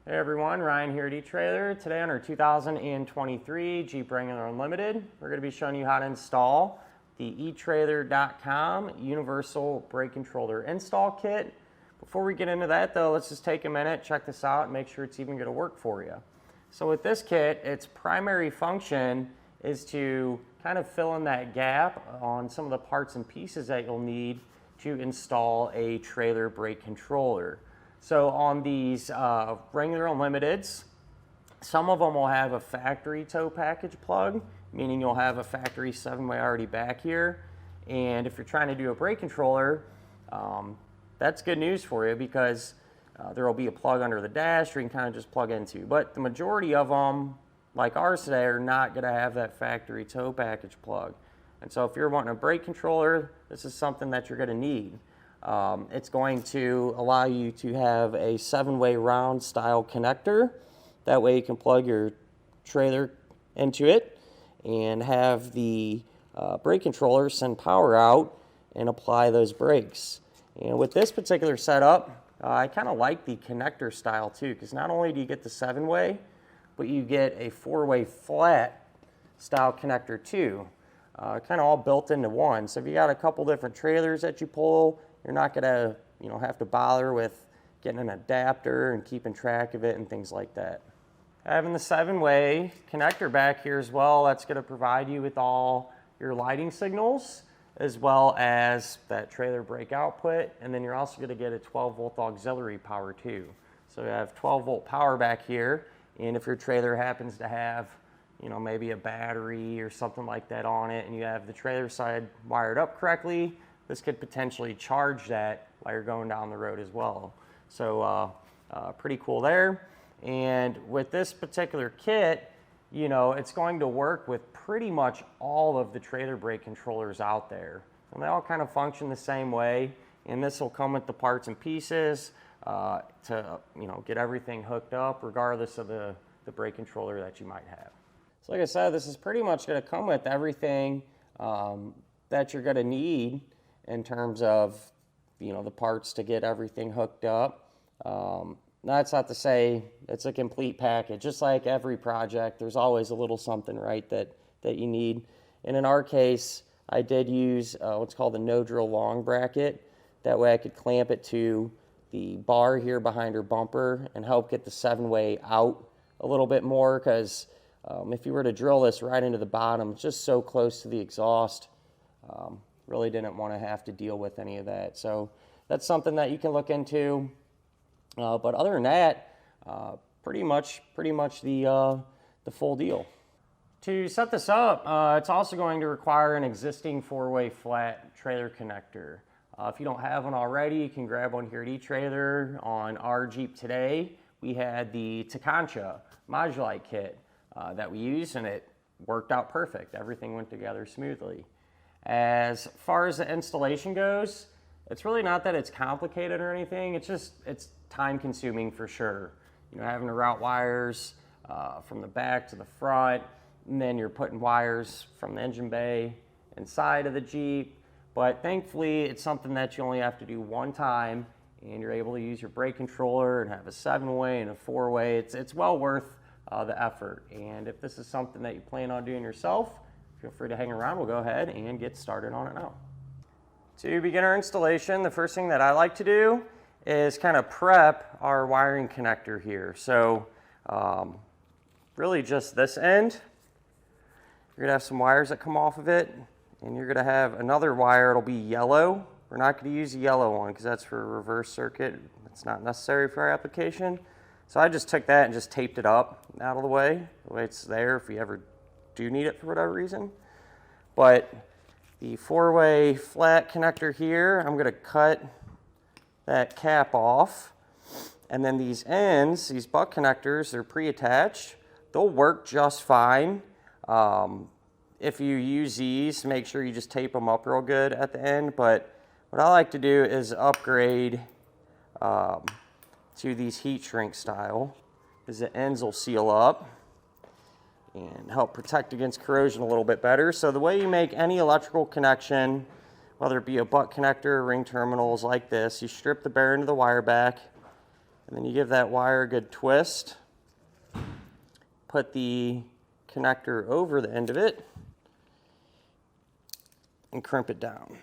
Hey everyone, Ryan here at eTrailer. Today on our 2023 Jeep Wrangler Unlimited, we're going to be showing you how to install the etrailer.com Universal Brake Controller Install Kit. Before we get into that though, let's just take a minute, check this out, and make sure it's even going to work for you. So with this kit, its primary function is to kind of fill in that gap on some of the parts and pieces that you'll need to install a trailer brake controller. So on these Wrangler Unlimiteds, some of them will have a factory tow package plug, meaning you'll have a factory 7-way already back here. And if you're trying to do a brake controller, that's good news for you because there will be a plug under the dash where you can kind of just plug into. But the majority of them, like ours today, are not going to have that factory tow package plug. And so if you're wanting a brake controller, this is something that you're going to need. It's going to allow you to have a 7-way round style connector. That way you can plug your trailer into it and have the brake controller send power out and apply those brakes. And with this particular setup, I kind of like the connector style too, because not only do you get the 7-way, but you get a 4-way flat style connector too. Kind of all built into one. So if you got a couple different trailers that you pull, you're not going to, have to bother with getting an adapter and keeping track of it and things like that. Having the 7-way connector back here as well, that's going to provide you with all your lighting signals as well as that trailer brake output, and then you're also going to get a 12-volt auxiliary power too. So you have 12-volt power back here, and if your trailer happens to have maybe a battery or something like that on it and you have the trailer side wired up correctly, this could potentially charge that while you're going down the road as well. So pretty cool there. And with this particular kit, it's going to work with pretty much all of the trailer brake controllers out there. And they all kind of function the same way. And this will come with the parts and pieces to get everything hooked up regardless of the brake controller that you might have. So like I said, this is pretty much going to come with everything that you're going to need in terms of, the parts to get everything hooked up. That's not to say it's a complete package. Just like every project, there's always a little something, right, that you need. And in our case, I did use what's called a no-drill long bracket. That way I could clamp it to the bar here behind her bumper and help get the 7-way out a little bit more, because if you were to drill this right into the bottom, it's just so close to the exhaust. Really didn't want to have to deal with any of that. So that's something that you can look into. But other than that, pretty much the full deal. To set this up, it's also going to require an existing 4-way flat trailer connector. If you don't have one already, you can grab one here at eTrailer. On our Jeep today, we had the Takancha Modulite kit that we used, and it worked out perfect. Everything went together smoothly. As far as the installation goes, it's really not that it's complicated or anything. It's time consuming for sure. Having to route wires from the back to the front, and then you're putting wires from the engine bay inside of the Jeep. But thankfully, it's something that you only have to do one time, and you're able to use your brake controller and have a 7-way and a 4-way. It's well worth the effort. And if this is something that you plan on doing yourself, feel free to hang around. We'll go ahead and get started on it now. To begin our installation, the first thing that I like to do is kind of prep our wiring connector here. So really just this end. You're gonna have some wires that come off of it, and you're gonna have another wire. It'll be yellow. We're not gonna use the yellow one because that's for a reverse circuit. It's not necessary for our application. So I just took that and just taped it up out of the way it's there if you ever do need it for whatever reason. But the 4-way flat connector here, I'm gonna cut that cap off. And then these ends, these butt connectors, they're pre-attached. They'll work just fine. If you use these, make sure you just tape them up real good at the end. But what I like to do is upgrade to these heat shrink style, because the ends will seal up and help protect against corrosion a little bit better. So the way you make any electrical connection, whether it be a butt connector or ring terminals like this, you strip the bare end of the wire back, And then you give that wire a good twist. Put the connector over the end of it and crimp it down.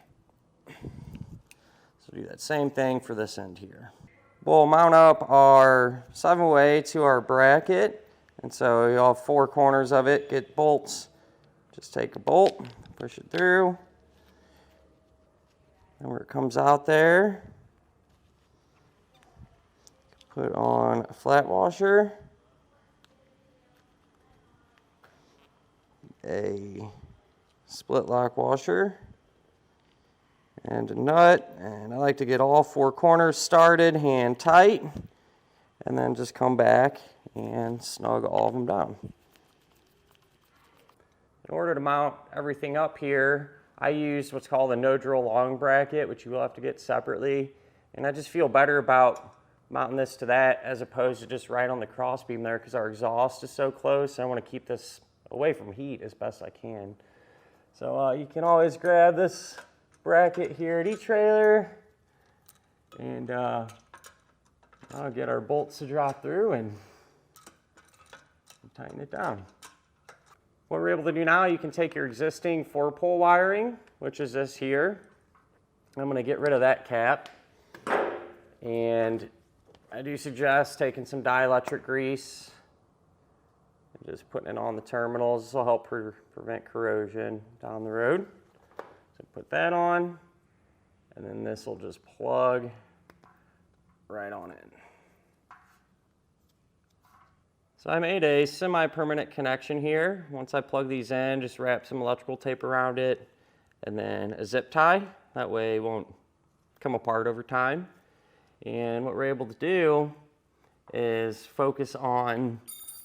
So do that same thing for this end here. We'll mount up our 7-way to our bracket, and so you'll have 4 corners of it. Get bolts. Just take a bolt, push it through, and where it comes out there, put on a flat washer, a split lock washer, and a nut. And I like to get all 4 corners started hand tight, and then just come back and snug all of them down. In order to mount everything up here, I use what's called a no drill long bracket, which you will have to get separately. And I just feel better about mounting this to that as opposed to just right on the crossbeam there, because our exhaust is so close. I want to keep this away from heat as best I can. So you can always grab this bracket here at eTrailer, and I'll get our bolts to drop through and tighten it down. What we're able to do now, you can take your existing 4-pole wiring, which is this here. I'm going to get rid of that cap, and I do suggest taking some dielectric grease and just putting it on the terminals. This will help prevent corrosion down the road. So put that on, and then this will just plug right on in. So I made a semi-permanent connection here. Once I plug these in, just wrap some electrical tape around it, and then a zip tie. That way it won't come apart over time. And what we're able to do is focus on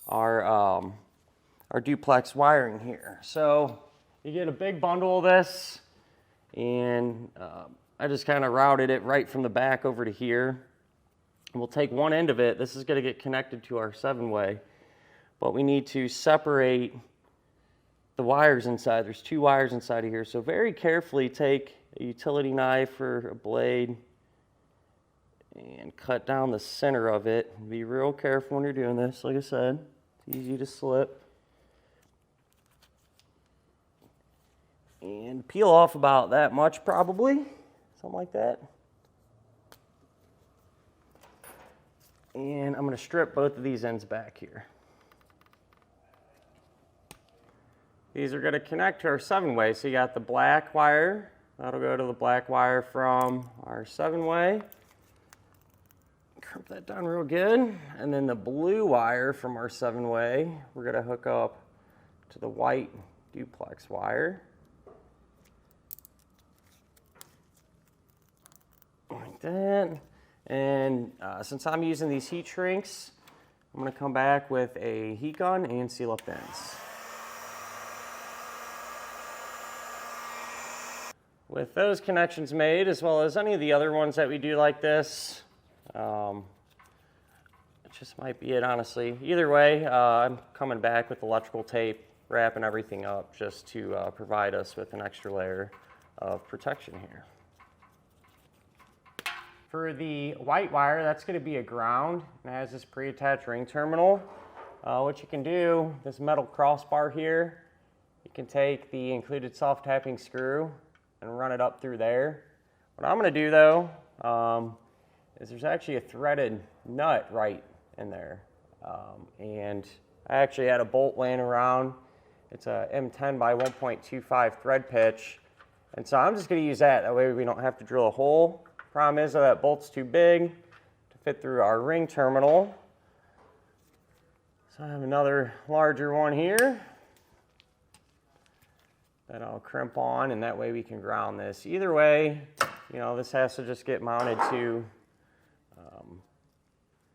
our duplex wiring here. So you get a big bundle of this, and I just kind of routed it right from the back over to here. We'll take one end of it. This is going to get connected to our 7-way. But we need to separate the wires inside. There's 2 wires inside of here. So very carefully take a utility knife or a blade and cut down the center of it. Be real careful when you're doing this. Like I said, it's easy to slip. And peel off about that much probably. Something like that. And I'm going to strip both of these ends back here. These are going to connect to our 7-way. So you got the black wire. That'll go to the black wire from our 7-way. Crimp that down real good. And then the blue wire from our 7-way, we're going to hook up to the white duplex wire. Like that. And since I'm using these heat shrinks, I'm going to come back with a heat gun and seal up the ends. With those connections made, as well as any of the other ones that we do like this, it just might be it, honestly. Either way, I'm coming back with electrical tape, wrapping everything up just to provide us with an extra layer of protection here. For the white wire, that's going to be a ground. It has this pre-attached ring terminal. What you can do, this metal crossbar here, you can take the included self-tapping screw and run it up through there. What I'm going to do though, is there's actually a threaded nut right in there. And I actually had a bolt laying around. It's a M10 by 1.25 thread pitch. And so I'm just going to use that. That way we don't have to drill a hole. Problem is that bolt's too big to fit through our ring terminal. So I have another larger one here that I'll crimp on, and that way we can ground this. Either way, you know, this has to just get mounted to,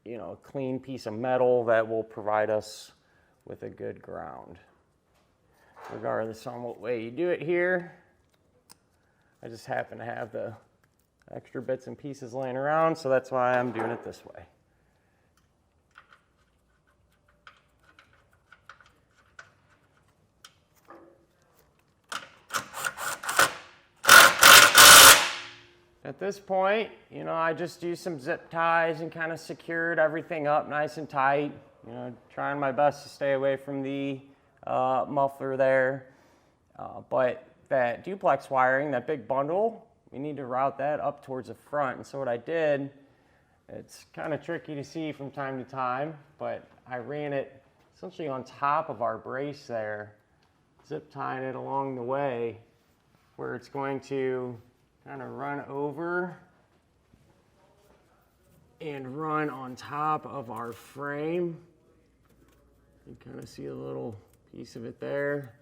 you know, a clean piece of metal that will provide us with a good ground. Regardless on what way you do it here, I just happen to have the extra bits and pieces laying around, so that's why I'm doing it this way. At this point, I just do some zip ties and kind of secured everything up nice and tight. Trying my best to stay away from the muffler there. But that duplex wiring, that big bundle, we need to route that up towards the front. And so what I did, it's kind of tricky to see from time to time, but I ran it essentially on top of our brace there, zip tying it along the way where it's going to kind of run over and run on top of our frame. You kind of see a little piece of it there.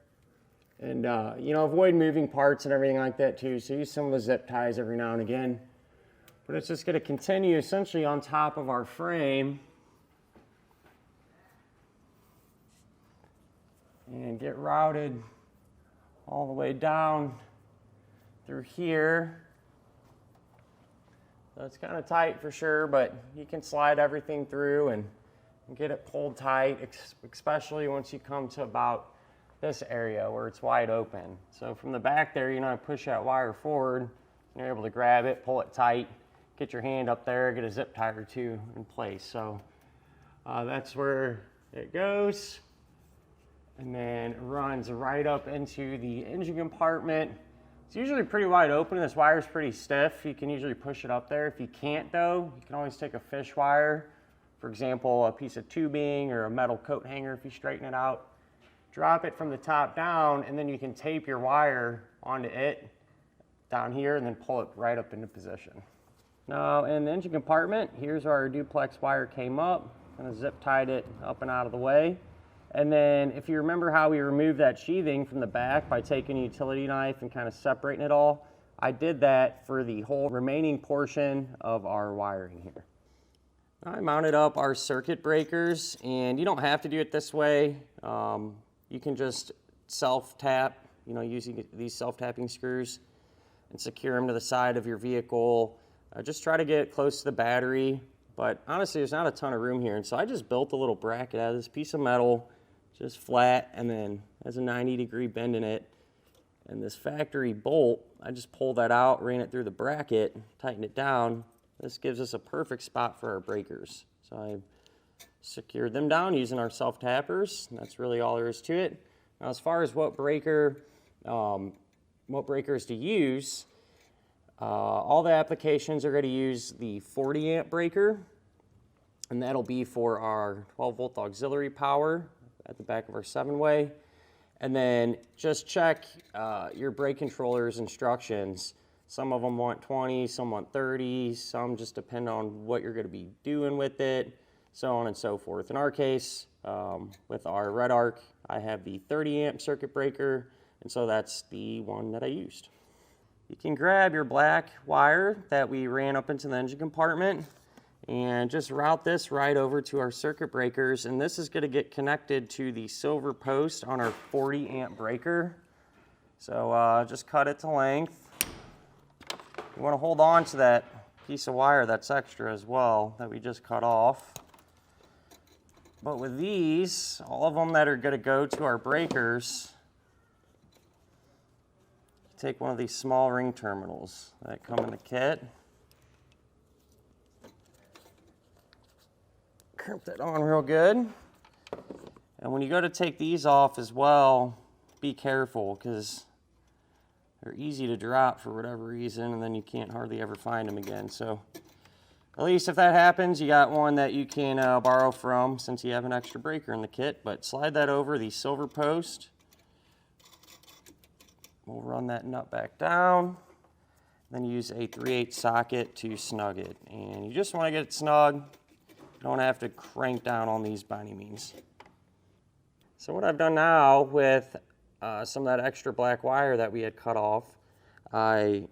And, avoid moving parts and everything like that too. So use some of the zip ties every now and again. But it's just going to continue essentially on top of our frame and get routed all the way down through here. So it's kind of tight for sure, but you can slide everything through and get it pulled tight, especially once you come to about this area where it's wide open. So from the back there, I push that wire forward, you're able to grab it, pull it tight, get your hand up there, get a zip tie or two in place. So that's where it goes, and then it runs right up into the engine compartment. It's usually pretty wide open. This wire is pretty stiff. You can usually push it up there. If you can't though, you can always take a fish wire, for example, a piece of tubing or a metal coat hanger if you straighten it out. Drop it from the top down, and then you can tape your wire onto it down here and then pull it right up into position. Now in the engine compartment, here's where our duplex wire came up. Kind of zip tied it up and out of the way. And then if you remember how we removed that sheathing from the back by taking a utility knife and kind of separating it all, I did that for the whole remaining portion of our wiring here. I mounted up our circuit breakers, and you don't have to do it this way. You can just self-tap, using these self-tapping screws and secure them to the side of your vehicle. Just try to get close to the battery, but honestly, there's not a ton of room here. And so I just built a little bracket out of this piece of metal, just flat, and then has a 90-degree bend in it. And this factory bolt, I just pulled that out, ran it through the bracket, tightened it down. This gives us a perfect spot for our breakers. So I secured them down using our self-tappers. That's really all there is to it. Now, as far as what breakers to use, all the applications are going to use the 40 amp breaker, and that'll be for our 12 volt auxiliary power at the back of our 7-way. And then just check your brake controller's instructions. Some of them want 20, some want 30, some just depend on what you're going to be doing with it, so on and so forth. In our case, with our red arc, I have the 30 amp circuit breaker, and so that's the one that I used. You can grab your black wire that we ran up into the engine compartment and just route this right over to our circuit breakers, and this is going to get connected to the silver post on our 40 amp breaker. So just cut it to length. You want to hold on to that piece of wire that's extra as well that we just cut off. But with these, all of them that are going to go to our breakers, take one of these small ring terminals that come in the kit. Crimp that on real good. And when you go to take these off as well, be careful because they're easy to drop for whatever reason, and then you can't hardly ever find them again. So at least if that happens, you got one that you can borrow from since you have an extra breaker in the kit. But slide that over the silver post. We'll run that nut back down, then use a 3/8 socket to snug it. And you just want to get it snug. You don't have to crank down on these by any means. So what I've done now with some of that extra black wire that we had cut off, I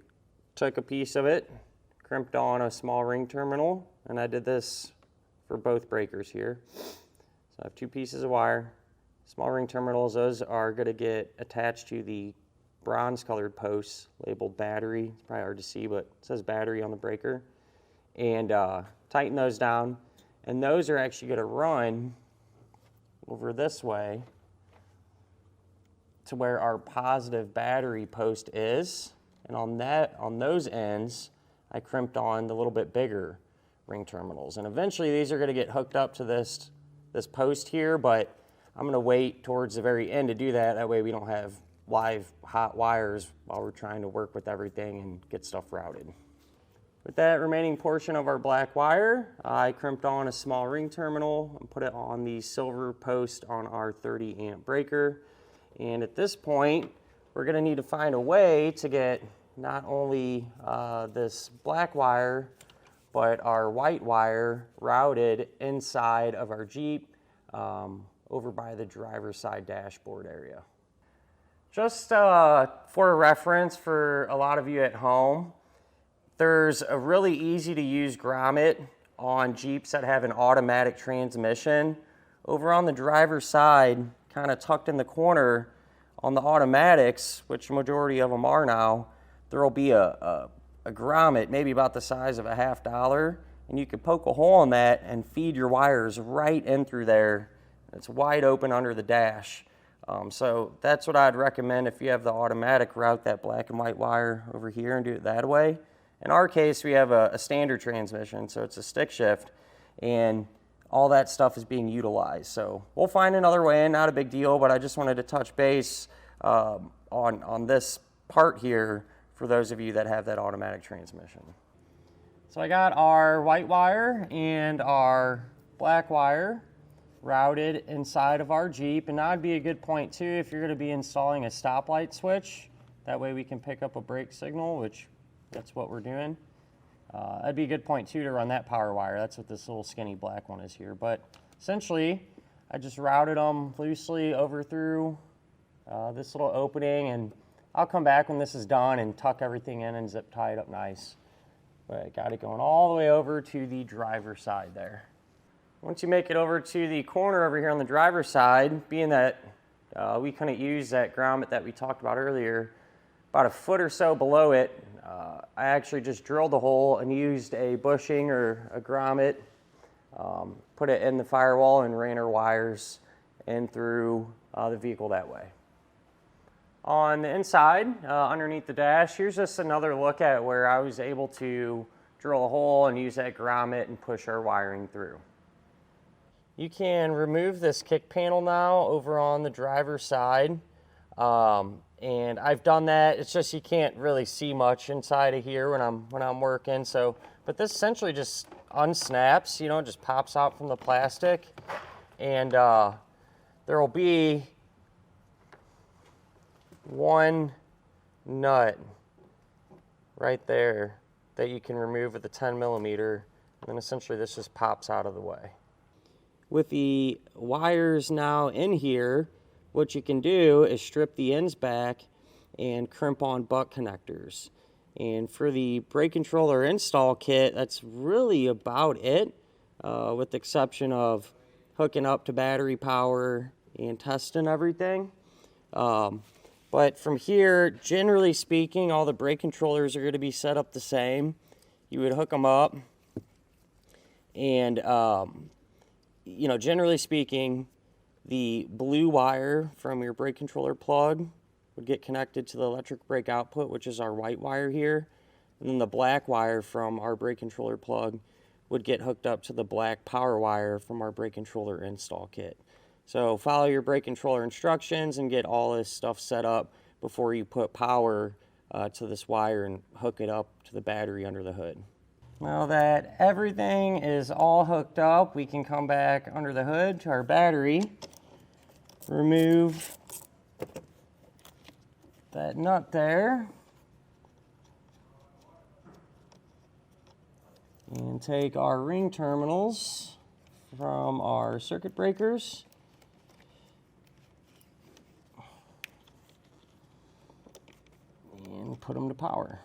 took a piece of it, crimped on a small ring terminal, and I did this for both breakers here. So I have two pieces of wire, small ring terminals. Those are going to get attached to the bronze colored posts labeled battery. It's probably hard to see, but it says battery on the breaker. And tighten those down. And those are actually going to run over this way to where our positive battery post is. And on those ends, I crimped on the little bit bigger ring terminals. And eventually these are going to get hooked up to this post here, but I'm going to wait towards the very end to do that. That way we don't have live hot wires while we're trying to work with everything and get stuff routed. With that remaining portion of our black wire, I crimped on a small ring terminal and put it on the silver post on our 30 amp breaker. And at this point, we're going to need to find a way to get not only this black wire, but our white wire routed inside of our Jeep over by the driver's side dashboard area. Just for reference for a lot of you at home, there's a really easy to use grommet on Jeeps that have an automatic transmission. Over on the driver's side, kind of tucked in the corner on the automatics, which the majority of them are now, there will be a grommet, maybe about the size of a $50, and you can poke a hole in that and feed your wires right in through there. It's wide open under the dash. So that's what I'd recommend if you have the automatic route that black and white wire over here and do it that way. In our case, we have a standard transmission, so it's a stick shift, and all that stuff is being utilized. So we'll find another way in, not a big deal, but I just wanted to touch base on this part here for those of you that have that automatic transmission. So I got our white wire and our black wire routed inside of our Jeep, and that'd be a good point too if you're going to be installing a stoplight switch. That way we can pick up a brake signal, which that's what we're doing. That'd be a good point too to run that power wire. That's what this little skinny black one is here. But essentially, I just routed them loosely over through this little opening, and I'll come back when this is done and tuck everything in and zip tie it up nice. But I got it going all the way over to the driver's side there. Once you make it over to the corner over here on the driver's side, being that we couldn't use that grommet that we talked about earlier, about a foot or so below it, I actually just drilled a hole and used a bushing or a grommet, put it in the firewall and ran our wires in through the vehicle that way. On the inside, underneath the dash, here's just another look at where I was able to drill a hole and use that grommet and push our wiring through. You can remove this kick panel now over on the driver's side. And I've done that. It's just you can't really see much inside of here when I'm working. So, but this essentially just unsnaps, you know, just pops out from the plastic, and there will be one nut right there that you can remove with a 10 millimeter, and then essentially this just pops out of the way. With the wires now in here, what you can do is strip the ends back and crimp on butt connectors. And for the brake controller install kit, that's really about it, with the exception of hooking up to battery power and testing everything. But from here, generally speaking, all the brake controllers are going to be set up the same. You would hook them up, and you know, generally speaking, the blue wire from your brake controller plug would get connected to the electric brake output, which is our white wire here. And then the black wire from our brake controller plug would get hooked up to the black power wire from our brake controller install kit. So follow your brake controller instructions and get all this stuff set up before you put power to this wire and hook it up to the battery under the hood. Now that everything is all hooked up, we can come back under the hood to our battery, remove that nut there, and take our ring terminals from our circuit breakers and put them to power.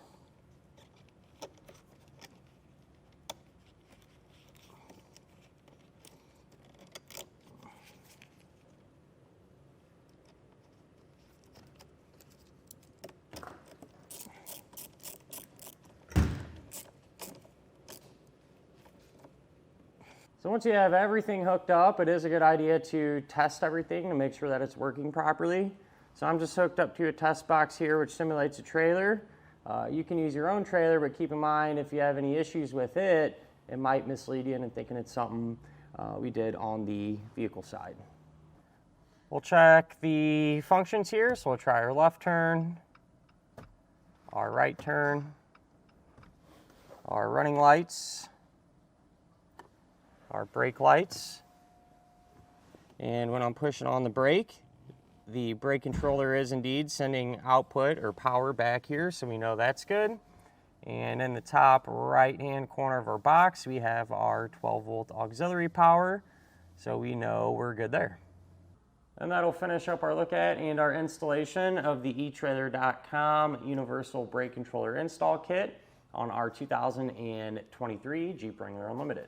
So once you have everything hooked up, it is a good idea to test everything to make sure that it's working properly. So I'm just hooked up to a test box here which simulates a trailer. You can use your own trailer, but keep in mind if you have any issues with it, it might mislead you into thinking it's something we did on the vehicle side. We'll check the functions here. So we'll try our left turn, our right turn, our running lights, our brake lights. And when I'm pushing on the brake controller is indeed sending output or power back here, so we know that's good. And in the top right hand corner of our box, we have our 12-volt auxiliary power, so we know we're good there. And that'll finish up our look at and our installation of the etrailer.com Universal Brake Controller Install Kit on our 2023 Jeep Wrangler Unlimited.